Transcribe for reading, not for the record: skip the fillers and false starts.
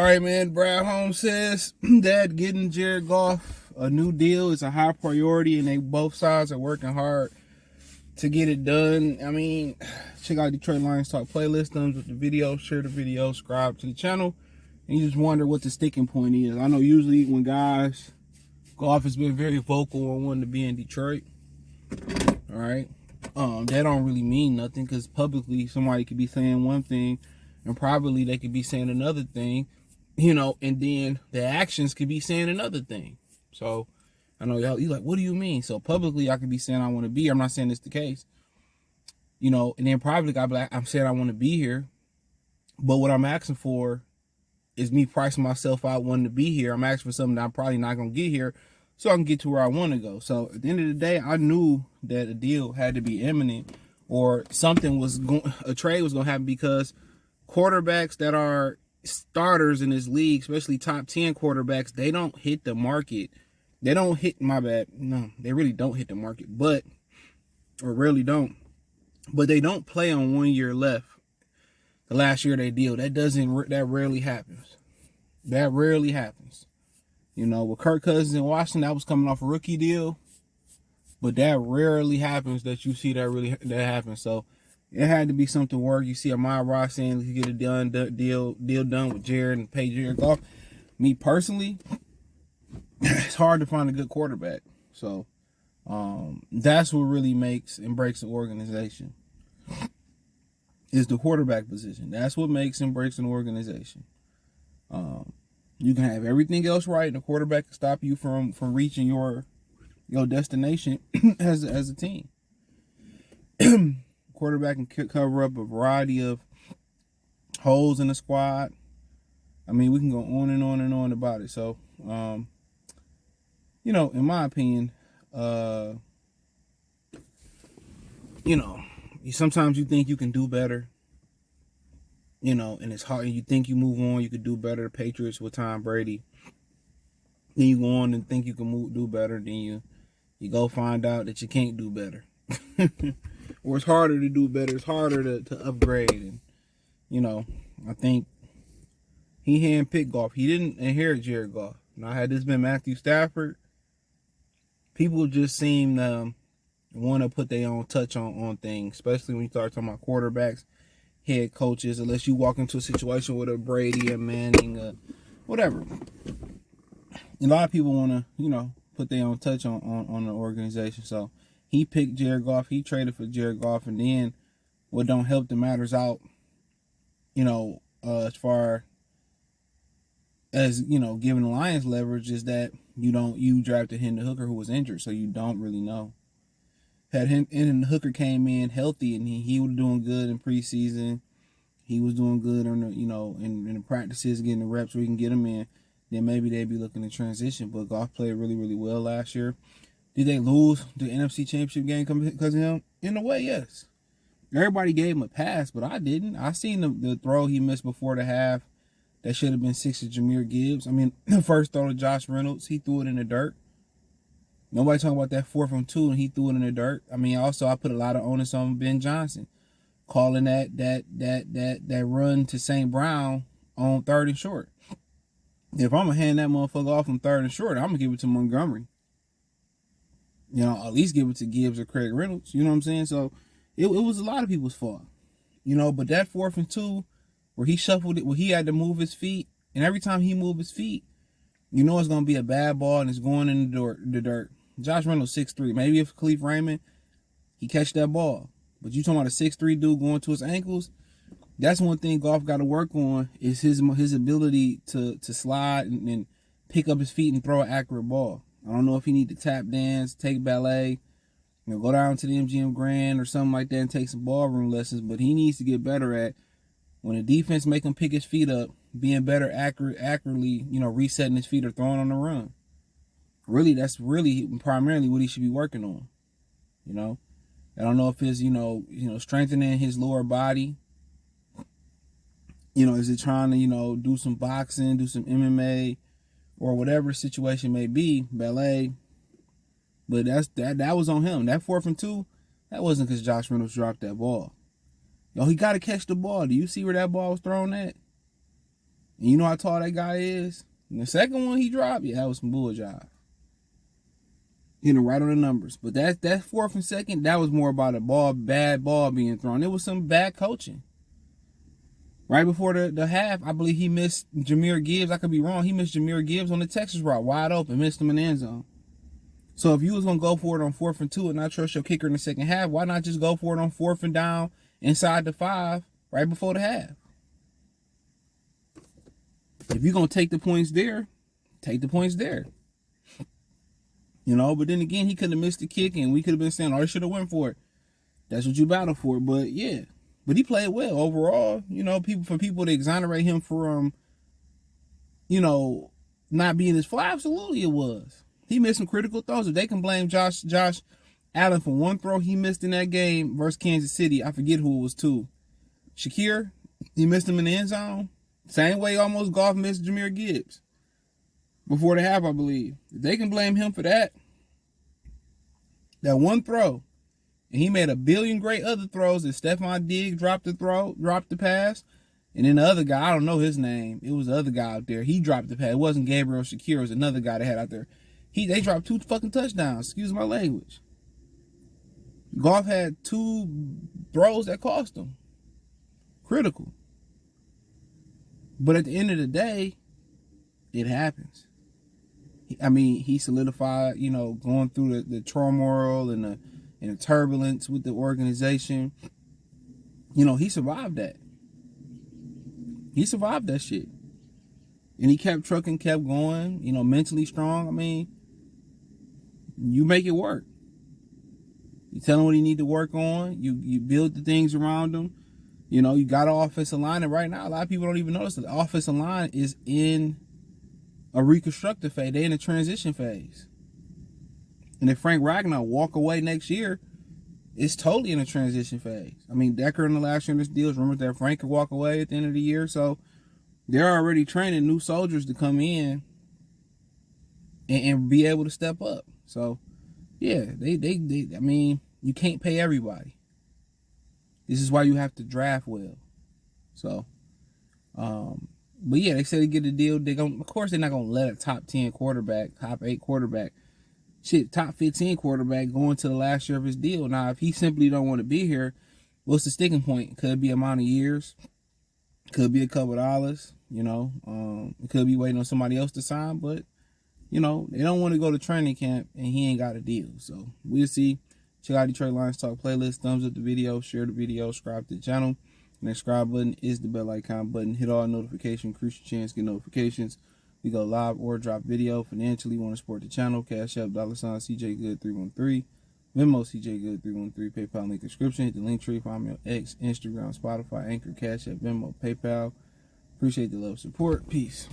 right, man. Brad Holmes says that getting Jared Goff a new deal is a high priority, and both sides are working hard to get it done. I mean, check out Detroit Lions Talk playlist, thumbs with the video, share the video, subscribe to the channel, and you just wonder what the sticking point is. I know usually when guys, Goff has been very vocal on wanting to be in Detroit. All right, that don't really mean nothing because publicly somebody could be saying one thing, and privately they could be saying another thing, and then the actions could be saying another thing. So I know y'all, you like, what do you mean? So publicly I could be saying I want to be here. I'm not saying it's the case, and then privately I'll be like, I'm saying I want to be here, but what I'm asking for is me pricing myself out wanting to be here. I'm asking for something that I'm probably not going to get here so I can get to where I want to go. So at the end of the day, I knew that a deal had to be imminent or something was going, a trade was going to happen, because quarterbacks that are starters in this league, especially top 10 quarterbacks, they don't hit the market. They don't hit, my bad. No, they really don't hit the market, or rarely don't. But they don't play on 1 year left. The last year they deal. That rarely happens. That rarely happens. With Kirk Cousins in Washington, that was coming off a rookie deal. But that rarely happens that you see that happen. So it had to be something work. You see Amon Ross saying let's get a deal done with Jared and pay Jared Goff. Me personally, it's hard to find a good quarterback. So that's what really makes and breaks an organization. Is the quarterback position. That's what makes and breaks an organization. You can have everything else right, and the quarterback can stop you from reaching your destination as a team. Quarterback can cover up a variety of holes in the squad. I mean, we can go on and on and on about it. So, in my opinion, sometimes you think you can do better, and it's hard. And you think you move on, you could do better. The Patriots with Tom Brady. Then you go on and think you can do better. Then you go find out that you can't do better. Or it's harder to do better. It's harder to upgrade. And, I think he handpicked Goff. He didn't inherit Jared Goff. Now, had this been Matthew Stafford, people just seem to want to put their own touch on things, especially when you start talking about quarterbacks, head coaches, unless you walk into a situation with a Brady, a Manning, whatever. A lot of people want to, put their own touch on the organization. So he picked Jared Goff. He traded for Jared Goff. And then what don't help the matters out, as far as, giving the Lions leverage, is that you drafted Hendon Hooker, who was injured. So you don't really know. Had Hendon Hooker came in healthy and he was doing good in preseason. He was doing good on the, in the practices, getting the reps where he can get them in. Then maybe they'd be looking to transition. But Goff played really, really well last year. Did they lose the NFC Championship game because of him? In a way, yes. Everybody gave him a pass, but I didn't. I seen the throw he missed before the half that should have been 6 to Jahmyr Gibbs. I mean, the first throw to Josh Reynolds, he threw it in the dirt. Nobody talking about that 4th and 2, and he threw it in the dirt. I mean, also I put a lot of onus on Ben Johnson, calling that run to St. Brown on 3rd and short. If I'm gonna hand that motherfucker off on 3rd and short, I'm gonna give it to Montgomery. At least give it to Gibbs or Craig Reynolds. You know what I'm saying? So it was a lot of people's fault. But that 4th and 2, where he shuffled it, where he had to move his feet, and every time he moved his feet, it's gonna be a bad ball and it's going in the dirt. Josh Reynolds 6'3". Maybe if Khalif Raymond, he catch that ball. But you talking about a 6'3" dude going to his ankles? That's one thing Goff got to work on, is his ability to slide and pick up his feet and throw an accurate ball. I don't know if he need to tap dance, take ballet, go down to the MGM Grand or something like that and take some ballroom lessons. But he needs to get better at, when the defense make him pick his feet up, being better accurately, resetting his feet or throwing on the run. Really, that's really primarily what he should be working on. I don't know if it's, strengthening his lower body. Is it trying to, do some boxing, do some MMA, or whatever situation may be, ballet. But that was on him. That 4th and 2, that wasn't because Josh Reynolds dropped that ball. He got to catch the ball. Do you see where that ball was thrown at? And you know how tall that guy is? And the second one he dropped, yeah, that was some bull job. Hitting right on the numbers. But that fourth and second, that was more about bad ball being thrown. It was some bad coaching. Right before the half, I believe he missed Jahmyr Gibbs. I could be wrong. He missed Jahmyr Gibbs on the Texas route, wide open, missed him in the end zone. So if you was going to go for it on 4th and 2 and not trust your kicker in the second half, why not just go for it on 4th and down inside the 5 right before the half? If you're going to take the points there, take the points there. You know, but then again, he could have missed the kick and we could have been saying, oh, he should have went for it. That's what you battled for. But yeah, but he played well overall. You know, people to exonerate him for, you know, not being as fly, absolutely it was. He missed some critical throws. If they can blame Josh Allen for one throw he missed in that game versus Kansas City, I forget who it was to. Shakir, he missed him in the end zone. Same way almost Goff missed Jahmyr Gibbs before the half, I believe. If they can blame him for that one throw, and he made a billion great other throws, and Stephon Diggs dropped the pass, and then the other guy, I don't know his name. It was the other guy out there. He dropped the pass. It wasn't Gabriel Shakir. It was another guy they had out there. They dropped 2 fucking touchdowns. Excuse my language. Goff had 2 throws that cost him. Critical. But at the end of the day, it happens. I mean, he solidified, you know, going through the turmoil and the turbulence with the organization. You know, he survived that. He survived that shit. And he kept trucking, kept going, you know, mentally strong. I mean, you make it work. You tell him what he need to work on. You build the things around him. You know, you got an offensive line. And right now, a lot of people don't even notice that the offensive line is in a reconstructive phase. They're in a transition phase. And if Frank Ragnar walk away next year, it's totally in a transition phase. I mean, Decker in the last year in this deal, remember that Frank could walk away at the end of the year. So they're already training new soldiers to come in and be able to step up. So, yeah, they I mean, you can't pay everybody. This is why you have to draft well. So, but yeah, they said they get the deal. Of course, they're not gonna let a top 10 quarterback, top 8 quarterback, top 15 quarterback go into the last year of his deal. Now, if he simply don't want to be here, what's the sticking point? Could be amount of years, could be a couple dollars. You know, it could be waiting on somebody else to sign, but you know, they don't want to go to training camp and he ain't got a deal. So we'll see. Check out Detroit Lions Talk playlist. Thumbs up the video, share the video, subscribe to the channel. And the subscribe button is the bell icon button. Hit all notifications, increase your chance to get notifications. We go live or drop video. Financially, want to support the channel. Cash App, $CJ Good 313. Venmo, CJ Good 313. PayPal link description. Hit the link tree. Find me on X, Instagram, Spotify, Anchor, Cash App, Venmo, PayPal. Appreciate the love, support. Peace.